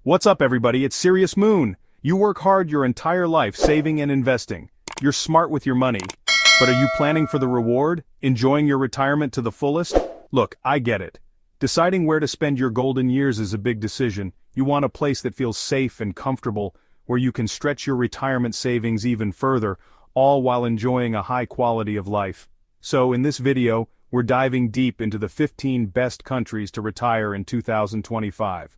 What's up, everybody? It's Serious Moon. You work hard your entire life saving and investing. You're smart with your money. But are you planning for the reward? Enjoying your retirement to the fullest? Look, I get it. Deciding where to spend your golden years is a big decision. You want a place that feels safe and comfortable, where you can stretch your retirement savings even further, all while enjoying a high quality of life. So in this video, we're diving deep into the 15 best countries to retire in 2025.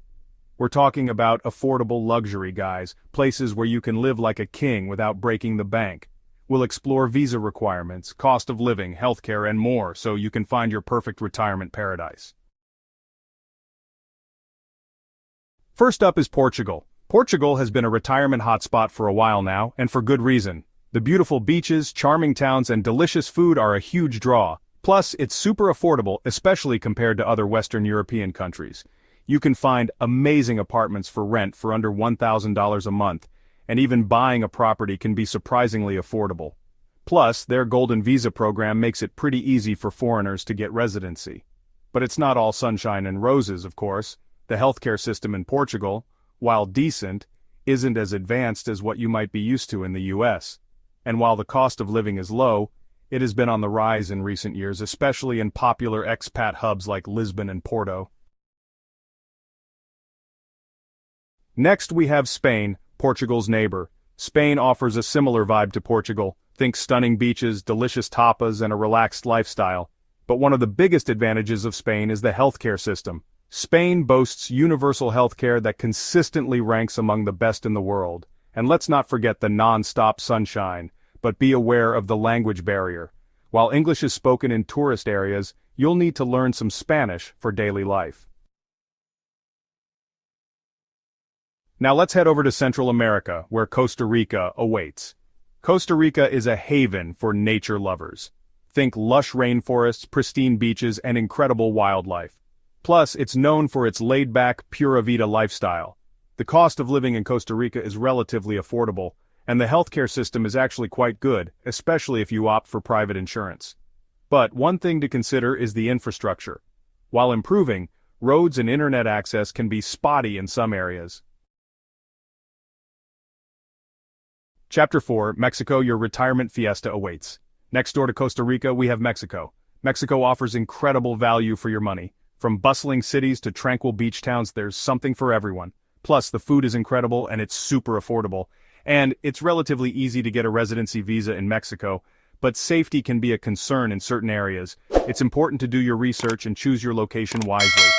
We're talking about affordable luxury, guys, places where you can live like a king without breaking the bank. We'll explore visa requirements, cost of living, healthcare, and more so you can find your perfect retirement paradise. First up is Portugal. Portugal has been a retirement hotspot for a while now, and for good reason. The beautiful beaches, charming towns, and delicious food are a huge draw. Plus, it's super affordable, especially compared to other Western European countries. You can find amazing apartments for rent for under $1,000 a month, and even buying a property can be surprisingly affordable. Plus, their Golden Visa program makes it pretty easy for foreigners to get residency. But it's not all sunshine and roses, of course. The healthcare system in Portugal, while decent, isn't as advanced as what you might be used to in the US. And while the cost of living is low, it has been on the rise in recent years, especially in popular expat hubs like Lisbon and Porto. Next we have Spain, Portugal's neighbor. Spain offers a similar vibe to Portugal. Think stunning beaches, delicious tapas, and a relaxed lifestyle. But one of the biggest advantages of Spain is the healthcare system. Spain boasts universal healthcare that consistently ranks among the best in the world. And let's not forget the non-stop sunshine, but be aware of the language barrier. While English is spoken in tourist areas, you'll need to learn some Spanish for daily life. Now let's head over to Central America, where Costa Rica awaits. Costa Rica is a haven for nature lovers. Think lush rainforests, pristine beaches, and incredible wildlife. Plus, it's known for its laid-back, Pura Vida lifestyle. The cost of living in Costa Rica is relatively affordable, and the healthcare system is actually quite good, especially if you opt for private insurance. But one thing to consider is the infrastructure. While improving, roads and internet access can be spotty in some areas. Chapter 4, Mexico, your retirement fiesta awaits. Next door to Costa Rica, we have Mexico. Mexico offers incredible value for your money. From bustling cities to tranquil beach towns, there's something for everyone. Plus, the food is incredible and it's super affordable. And it's relatively easy to get a residency visa in Mexico, but safety can be a concern in certain areas. It's important to do your research and choose your location wisely.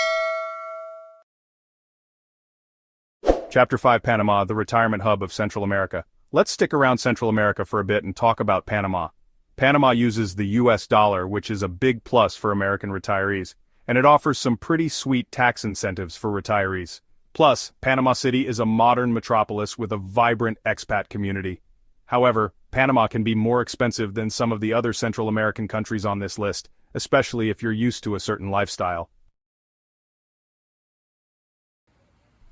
Chapter 5, Panama, the retirement hub of Central America. Let's stick around Central America for a bit and talk about Panama. Panama uses the US dollar, which is a big plus for American retirees, and it offers some pretty sweet tax incentives for retirees. Plus, Panama City is a modern metropolis with a vibrant expat community. However, Panama can be more expensive than some of the other Central American countries on this list, especially if you're used to a certain lifestyle.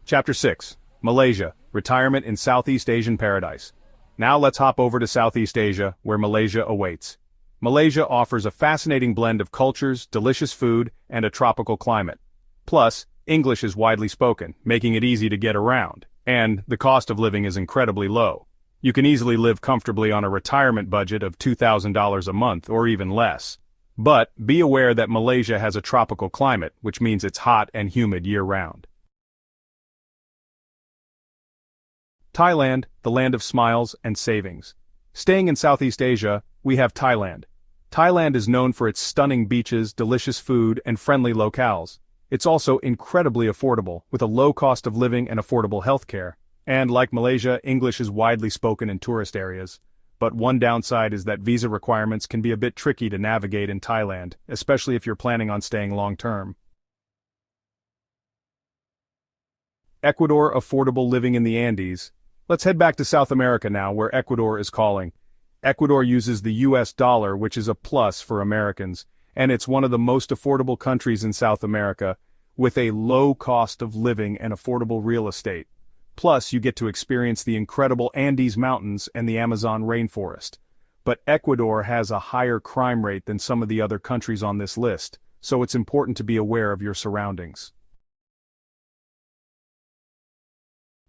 Chapter 6, Malaysia, retirement in Southeast Asian paradise. Now let's hop over to Southeast Asia, where Malaysia awaits. Malaysia offers a fascinating blend of cultures, delicious food, and a tropical climate. Plus, English is widely spoken, making it easy to get around, and the cost of living is incredibly low. You can easily live comfortably on a retirement budget of $2,000 a month or even less. But be aware that Malaysia has a tropical climate, which means it's hot and humid year-round. Thailand, the land of smiles and savings. Staying in Southeast Asia, we have Thailand. Thailand is known for its stunning beaches, delicious food, and friendly locales. It's also incredibly affordable, with a low cost of living and affordable healthcare. And like Malaysia, English is widely spoken in tourist areas. But one downside is that visa requirements can be a bit tricky to navigate in Thailand, especially if you're planning on staying long-term. Ecuador, affordable living in the Andes. Let's head back to South America now, where Ecuador is calling. Ecuador uses the US dollar, which is a plus for Americans, and it's one of the most affordable countries in South America, with a low cost of living and affordable real estate. Plus, you get to experience the incredible Andes Mountains and the Amazon rainforest. But Ecuador has a higher crime rate than some of the other countries on this list, so it's important to be aware of your surroundings.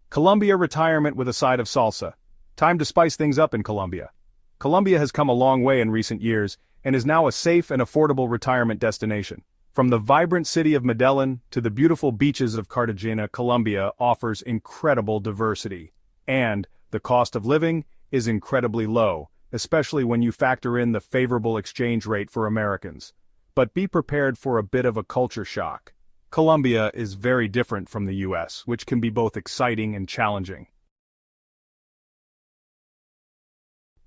Colombia retirement with a side of salsa. Time to spice things up in Colombia. Colombia has come a long way in recent years and is now a safe and affordable retirement destination. From the vibrant city of Medellin to the beautiful beaches of Cartagena, Colombia offers incredible diversity. And the cost of living is incredibly low, especially when you factor in the favorable exchange rate for Americans. But be prepared for a bit of a culture shock. Colombia is very different from the US, which can be both exciting and challenging.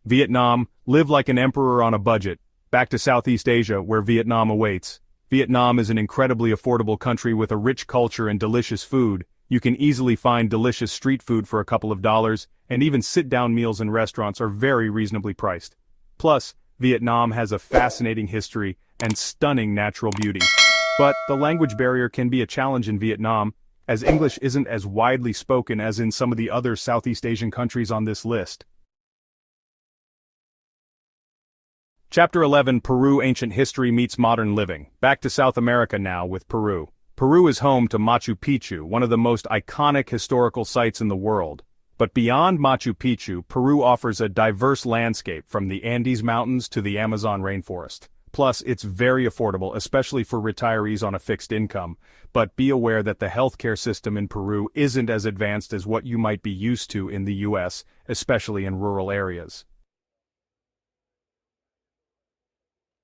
Vietnam, live like an emperor on a budget. Back to Southeast Asia, where Vietnam awaits. Vietnam is an incredibly affordable country with a rich culture and delicious food. You can easily find delicious street food for a couple of dollars, and even sit-down meals in restaurants are very reasonably priced. Plus, Vietnam has a fascinating history and stunning natural beauty. But the language barrier can be a challenge in Vietnam, as English isn't as widely spoken as in some of the other Southeast Asian countries on this list. Chapter 11: Peru Ancient History Meets Modern Living. Back to South America now with Peru. Peru is home to Machu Picchu, one of the most iconic historical sites in the world. But beyond Machu Picchu, Peru offers a diverse landscape from the Andes Mountains to the Amazon rainforest. Plus, it's very affordable, especially for retirees on a fixed income. But be aware that the healthcare system in Peru isn't as advanced as what you might be used to in the US, especially in rural areas.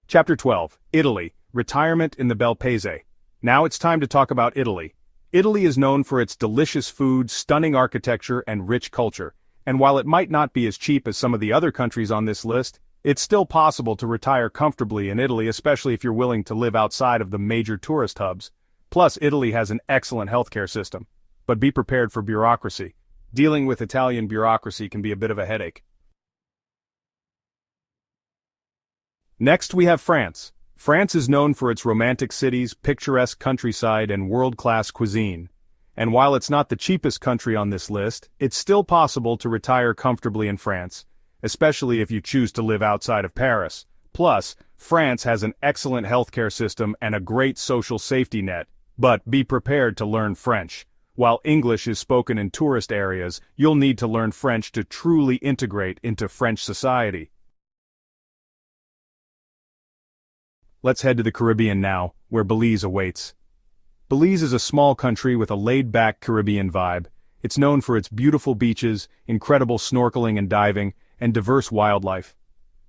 Chapter 12: Italy, Retirement in the Bel Paese. Now it's time to talk about Italy. Italy is known for its delicious food, stunning architecture, and rich culture. And while it might not be as cheap as some of the other countries on this list, it's still possible to retire comfortably in Italy, especially if you're willing to live outside of the major tourist hubs. Plus, Italy has an excellent healthcare system. But be prepared for bureaucracy. Dealing with Italian bureaucracy can be a bit of a headache. Next we have France. France is known for its romantic cities, picturesque countryside, and world-class cuisine. And while it's not the cheapest country on this list, it's still possible to retire comfortably in France, especially if you choose to live outside of Paris. Plus, France has an excellent healthcare system and a great social safety net. But be prepared to learn French. While English is spoken in tourist areas, you'll need to learn French to truly integrate into French society. Let's head to the Caribbean now, where Belize awaits. Belize is a small country with a laid-back Caribbean vibe. It's known for its beautiful beaches, incredible snorkeling and diving, and diverse wildlife.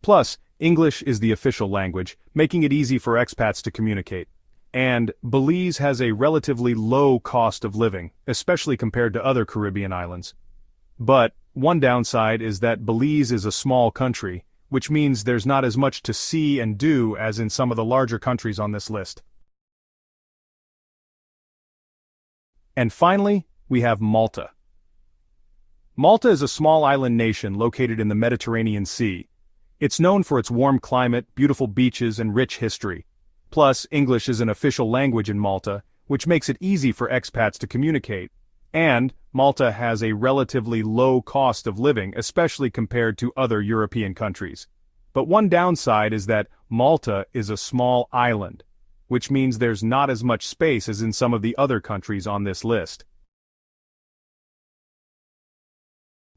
Plus, English is the official language, making it easy for expats to communicate. And Belize has a relatively low cost of living, especially compared to other Caribbean islands. But one downside is that Belize is a small country, which means there's not as much to see and do as in some of the larger countries on this list. And finally, we have Malta. Malta is a small island nation located in the Mediterranean Sea. It's known for its warm climate, beautiful beaches, and rich history. Plus, English is an official language in Malta, which makes it easy for expats to communicate. And Malta has a relatively low cost of living, especially compared to other European countries. But one downside is that Malta is a small island, which means there's not as much space as in some of the other countries on this list.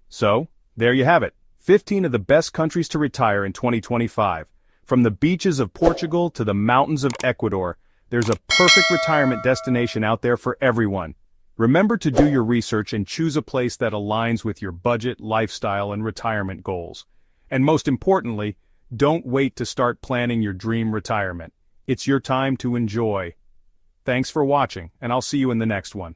So, there you have it, 15 of the best countries to retire in 2025. From the beaches of Portugal to the mountains of Ecuador, there's a perfect retirement destination out there for everyone. Remember to do your research and choose a place that aligns with your budget, lifestyle, and retirement goals. And most importantly, don't wait to start planning your dream retirement. It's your time to enjoy. Thanks for watching, and I'll see you in the next one.